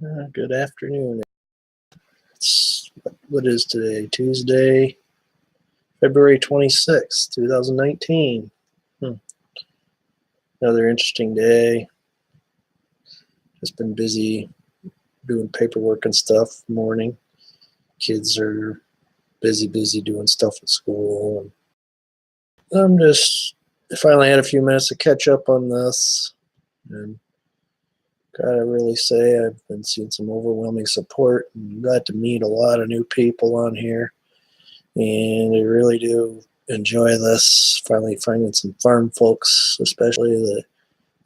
Good afternoon. What is today? Tuesday, February 26th, 2019. Another interesting day. Just been busy doing paperwork and stuff morning. Kids are busy doing stuff at school. And I finally had a few minutes to catch up on this. And gotta really say I've been seeing some overwhelming support and got to meet a lot of new people on here. And I really do enjoy this, finally finding some farm folks, especially that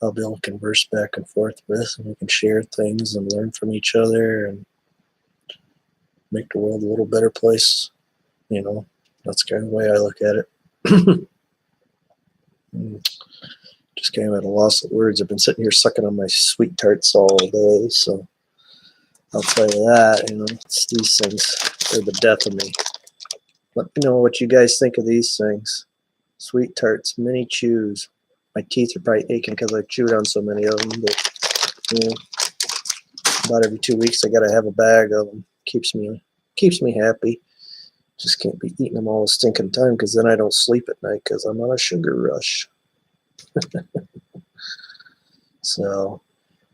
I'll be able to converse back and forth with, and we can share things and learn from each other and make the world a little better place. That's kind of the way I look at it. Just kind of at a loss of words. I've been sitting here sucking on my sweet tarts all day, so I'll tell you that, it's these things are the death of me. Let me know what you guys think of these things. Sweet tarts, mini chews. My teeth are probably aching because I chewed on so many of them, but about every 2 weeks I gotta have a bag of them. Keeps me happy. Just can't be eating them all the stinking time because then I don't sleep at night because I'm on a sugar rush. So,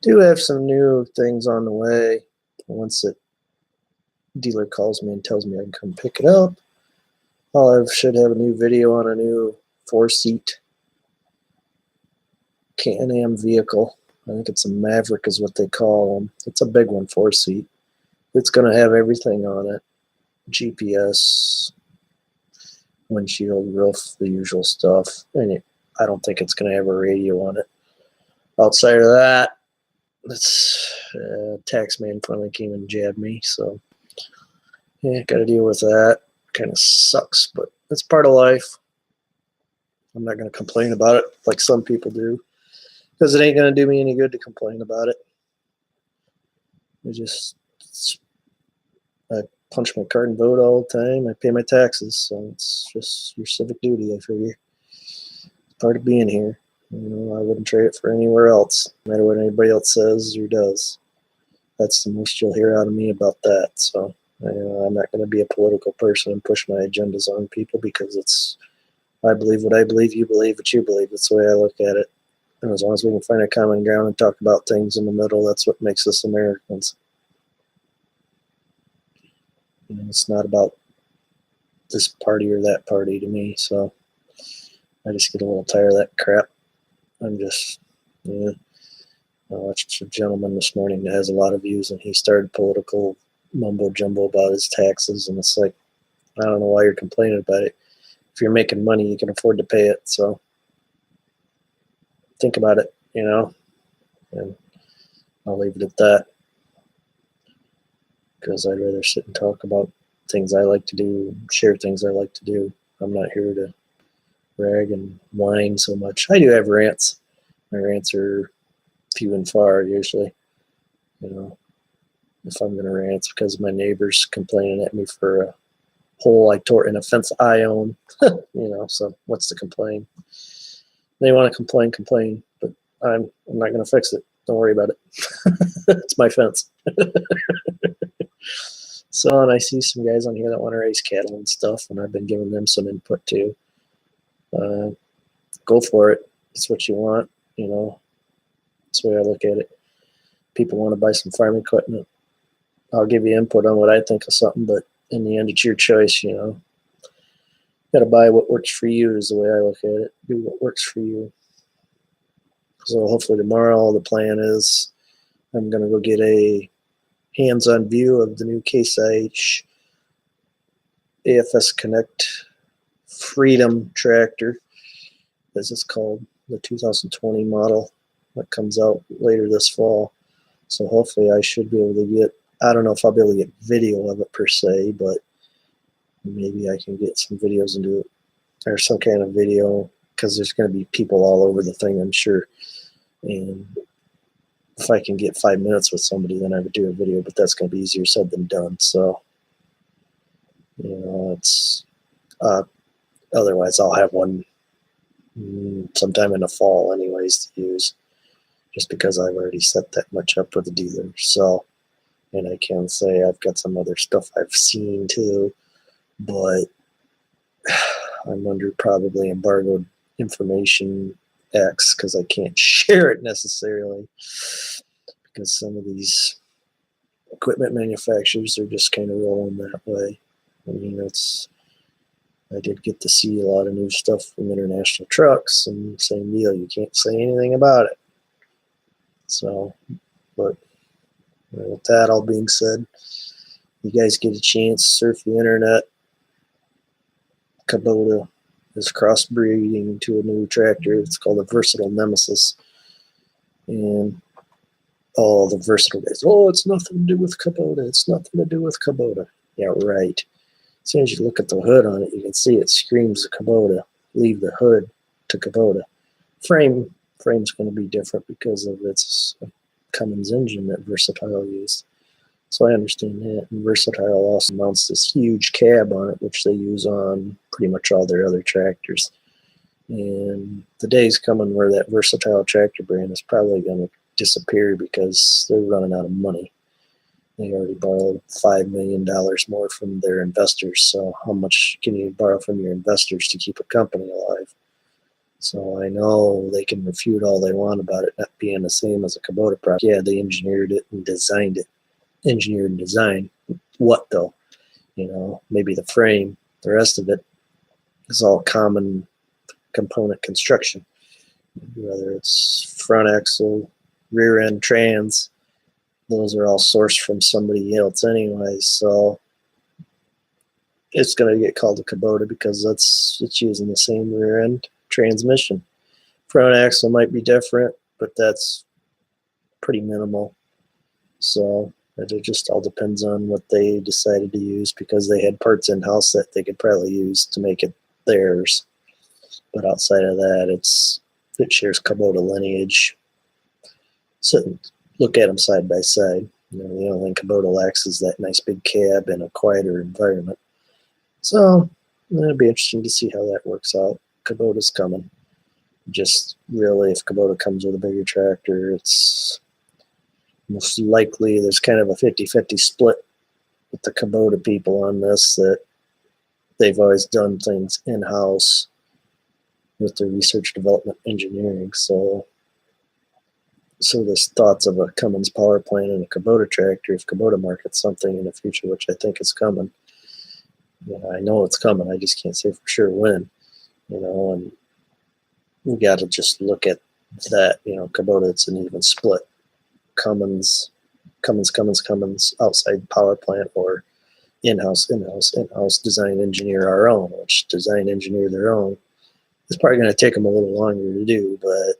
do have some new things on the way. Once the dealer calls me and tells me I can come pick it up, should have a new video on a new 4-seat Can-Am vehicle. I think it's a Maverick is what they call them. It's a big one, 4-seat. It's going to have everything on it. GPS, windshield, roof, the usual stuff. And I don't think it's going to have a radio on it. Outside of that, tax man finally came and jabbed me, so yeah, got to deal with that. Kind of sucks, but it's part of life. I'm not going to complain about it like some people do, because it ain't going to do me any good to complain about it. I punch my card and vote all the time. I pay my taxes, so it's just your civic duty, I figure. It's part of being here. I wouldn't trade it for anywhere else, no matter what anybody else says or does. That's the most you'll hear out of me about that. So I'm not going to be a political person and push my agendas on people, because I believe what I believe, you believe what you believe. That's the way I look at it. And as long as we can find a common ground and talk about things in the middle, that's what makes us Americans. It's not about this party or that party to me. So I just get a little tired of that crap. I watched a gentleman this morning that has a lot of views, and he started political mumbo jumbo about his taxes, and it's like, I don't know why you're complaining about it. If you're making money, you can afford to pay it. So think about it, and I'll leave it at that, because I'd rather sit and talk about things I like to do, share things I like to do. I'm not here to brag and whine so much. I do have rants. My rants are few and far usually. If I'm going to rant, it's because my neighbor's complaining at me for a hole I tore in a fence I own. So what's to complain? They want to complain, but I'm not going to fix it. Don't worry about it. It's my fence. So, and I see some guys on here that want to raise cattle and stuff, and I've been giving them some input too. Go for it. It's what you want. That's the way I look at it. People want to buy some farm equipment. I'll give you input on what I think of something, but in the end, it's your choice. You got to buy what works for you is the way I look at it. Do what works for you. So hopefully tomorrow, the plan is I'm going to go get a hands-on view of the new Case IH AFS Connect Freedom tractor, as it's called, the 2020 model that comes out later this fall. So hopefully I should be able to get, I don't know if I'll be able to get video of it per se, but maybe I can get some videos and do it, or some kind of video, because there's going to be people all over the thing, I'm sure. And if I can get 5 minutes with somebody, then I would do a video, but that's going to be easier said than done. So, it's, otherwise I'll have one sometime in the fall anyways to use, just because I've already set that much up with the dealer. So And I can say I've got some other stuff I've seen too, but I'm under probably embargoed information X because I can't share it necessarily, because some of these equipment manufacturers are just kind of rolling that way. I mean, I did get to see a lot of new stuff from International Trucks, and same deal, you can't say anything about it. So, but with that all being said, you guys get a chance, surf the internet. Kubota is crossbreeding to a new tractor. It's called a Versatile Nemesis. And all the versatile guys, oh, it's nothing to do with Kubota. It's nothing to do with Kubota. Yeah, right. As soon as you look at the hood on it, you can see it screams Kubota. Leave the hood to Kubota. Frame's going to be different because of its Cummins engine that Versatile used. So I understand that. And Versatile also mounts this huge cab on it, which they use on pretty much all their other tractors. And the day's coming where that Versatile tractor brand is probably going to disappear because they're running out of money. They already borrowed $5 million more from their investors. So how much can you borrow from your investors to keep a company alive? So I know they can refute all they want about it not being the same as a Kubota product. Yeah, they engineered it and designed it. Engineered and designed. What though? You know, maybe the frame. The rest of it is all common component construction. Whether it's front axle, rear end trans, those are all sourced from somebody else anyway. So it's going to get called a Kubota because it's using the same rear end transmission. Front axle might be different, but that's pretty minimal. So it just all depends on what they decided to use, because they had parts in-house that they could probably use to make it theirs. But outside of that, it shares Kubota lineage. So look at them side by side. You know, the only thing Kubota lacks is that nice big cab and a quieter environment. So it'll be interesting to see how that works out. Kubota's coming. Just really, if Kubota comes with a bigger tractor, it's most likely there's kind of a 50-50 split with the Kubota people on this, that they've always done things in-house with their research, development, engineering. So there's thoughts of a Cummins power plant and a Kubota tractor if Kubota markets something in the future, which I think is coming. You know, I know it's coming. I just can't say for sure when. You know, and we got to just look at that. You know, Kubota, it's an even split. Cummins, outside power plant, or in-house, design engineer our own, which design engineer their own. It's probably going to take them a little longer to do, but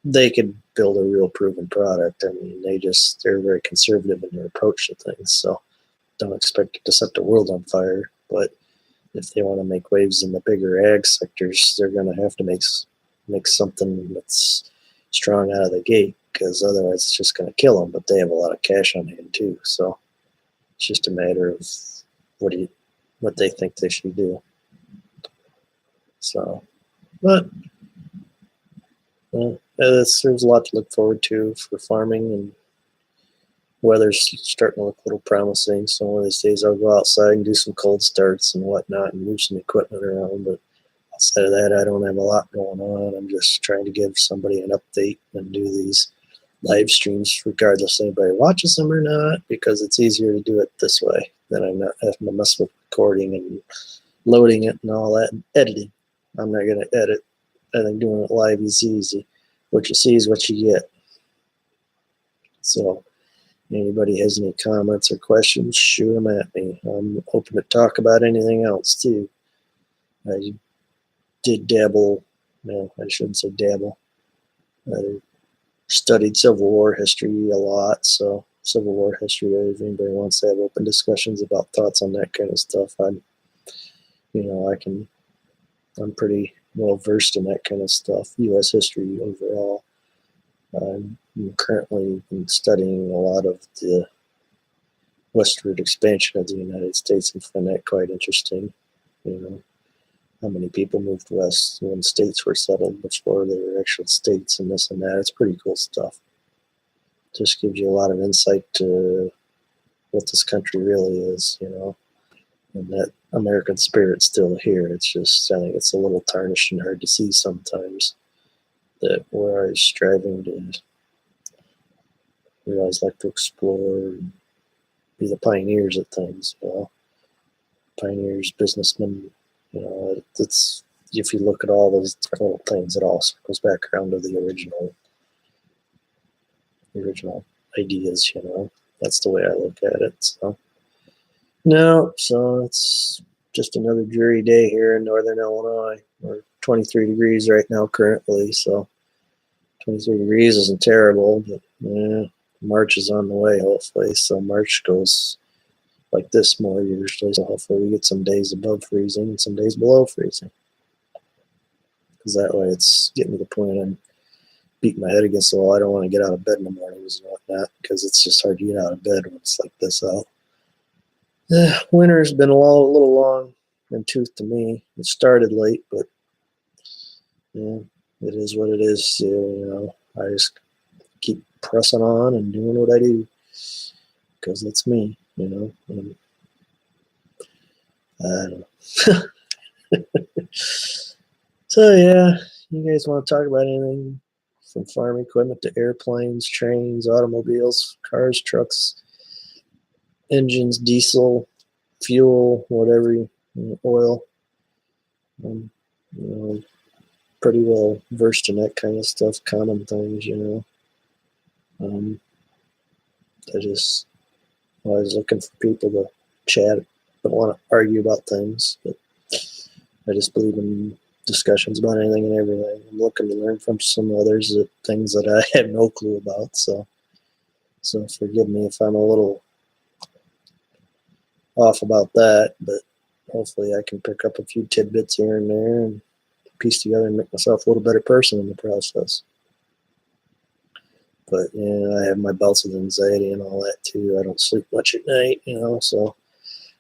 they could build a real proven product. I mean, they're very conservative in their approach to things, so don't expect it to set the world on fire. But if they want to make waves in the bigger ag sectors, they're going to have to make something that's strong out of the gate, because otherwise it's just going to kill them. But they have a lot of cash on hand too, so it's just a matter of what they think they should do. So, but there's a lot to look forward to for farming, and weather's starting to look a little promising. So one of these days I'll go outside and do some cold starts and whatnot and move some equipment around. But outside of that, I don't have a lot going on. I'm just trying to give somebody an update and do these live streams regardless if anybody watches them or not, because it's easier to do it this way than I'm not having to mess with recording and loading it and all that and editing. I'm not going to edit. I think doing it live is easy. What you see is what you get. So anybody has any comments or questions, shoot them at me. I'm open to talk about anything else too. I did dabble, no, I shouldn't say dabble. I studied Civil War history a lot, so Civil War history, if anybody wants to have open discussions about thoughts on that kind of stuff, I'm pretty well versed in that kind of stuff. U.S. history overall. I'm currently studying a lot of the westward expansion of the United States and find that quite interesting. You know, how many people moved west when states were settled before they were actual states, and this and that. It's pretty cool stuff. Just gives you a lot of insight to what this country really is, you know, and that American spirit's still here. It's just, I think it's a little tarnished and hard to see sometimes that we're always striving to, we always like to explore and be the pioneers at things, you know, pioneers, businessmen, you know, it's, if you look at all those little things, it all circles back around to the original ideas, you know. That's the way I look at it. So no, so it's just another dreary day here in northern Illinois. We're 23 degrees right now currently, so 23 degrees isn't terrible, but yeah, March is on the way hopefully. So March goes like this more usually, so hopefully we get some days above freezing and some days below freezing. Because that way it's getting to the point I'm beating my head against the wall. I don't want to get out of bed in the mornings and whatnot because it's just hard to get out of bed when it's like this out. Winter's been a little long in tooth to me. It started late, but yeah, it is what it is. So, you know, I just keep pressing on and doing what I do because it's me, you know. And I don't know. So yeah, you guys want to talk about anything from farm equipment to airplanes, trains, automobiles, cars, trucks, engines, diesel, fuel, whatever, oil. You know, pretty well versed in that kind of stuff, common things, you know. I just always looking for people to chat, don't want to argue about things, but I just believe in discussions about anything and everything. I'm looking to learn from some others that things that I have no clue about. So forgive me if I'm a little off about that, but hopefully I can pick up a few tidbits here and there and piece together and make myself a little better person in the process. But yeah, I have my bouts with anxiety and all that too. I don't sleep much at night, you know, so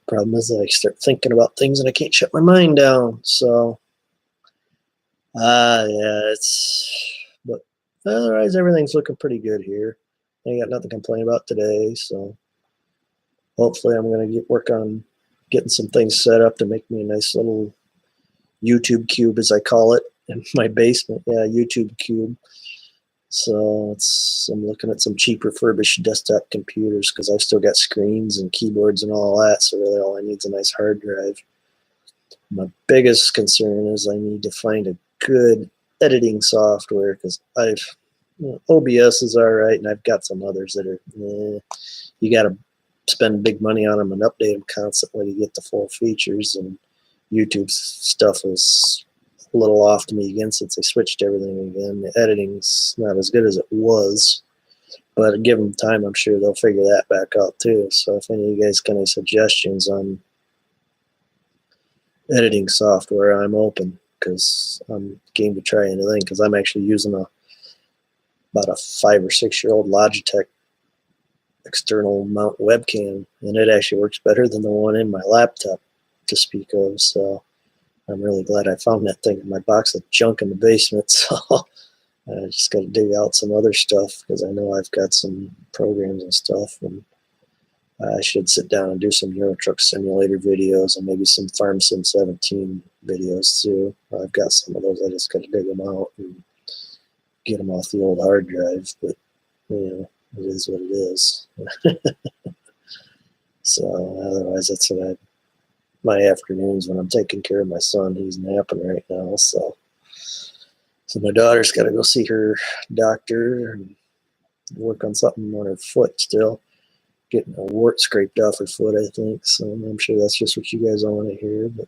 problem is that I start thinking about things and I can't shut my mind down. So yeah, but otherwise everything's looking pretty good here. I ain't got nothing to complain about today, so hopefully I'm gonna work on getting some things set up to make me a nice little YouTube cube, as I call it, in my basement. Yeah, YouTube cube. So I'm looking at some cheap refurbished desktop computers because I've still got screens and keyboards and all that. So really all I need is a nice hard drive. My biggest concern is I need to find a good editing software because OBS is all right, and I've got some others that are, you got to spend big money on them and update them constantly to get the full features. And YouTube stuff is a little off to me again since they switched everything again. The editing's not as good as it was, but give them time, I'm sure they'll figure that back out too. So if any of you guys got any suggestions on editing software, I'm open because I'm game to try anything because I'm actually using about a 5 or 6 year old Logitech external mount webcam, and it actually works better than the one in my laptop to speak of. So I'm really glad I found that thing in my box of junk in the basement. So I just got to dig out some other stuff because I know I've got some programs and stuff, and I should sit down and do some Euro Truck Simulator videos and maybe some Farm Sim 17 videos too. I've got some of those. I just got to dig them out and get them off the old hard drive. But you know, it is what it is. So otherwise, that's what my afternoons when I'm taking care of my son. He's napping right now, so my daughter's got to go see her doctor and work on something on her foot still. Getting a wart scraped off her foot, I think. So I'm sure that's just what you guys all want to hear. But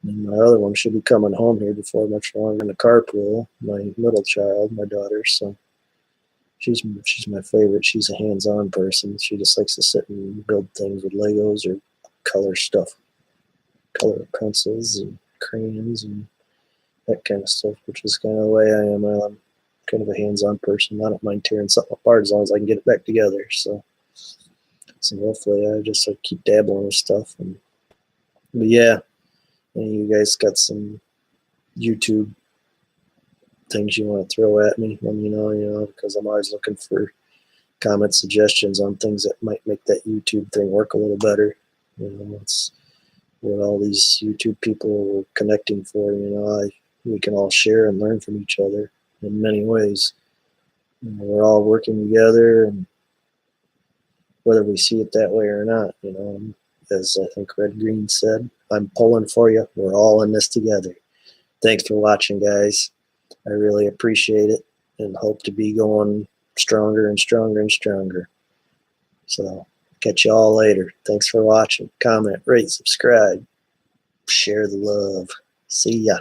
my other one should be coming home here before much longer in the carpool. My middle child, my daughter. So she's my favorite. She's a hands-on person. She just likes to sit and build things with Legos or color stuff, color pencils and crayons and that kind of stuff, which is kind of the way I am. I'm kind of a hands-on person. I don't mind tearing something apart as long as I can get it back together. So hopefully I just keep dabbling with stuff. But yeah, and you guys got some YouTube things you want to throw at me, let me know, because I'm always looking for comment suggestions on things that might make that YouTube thing work a little better. It's what all these YouTube people are connecting for. We can all share and learn from each other in many ways. We're all working together, and whether we see it that way or not, as I think Red Green said, I'm pulling for you. We're all in this together. Thanks for watching, guys. I really appreciate it and hope to be going stronger and stronger and stronger. So catch you all later. Thanks for watching. Comment, rate, subscribe, share the love. See ya.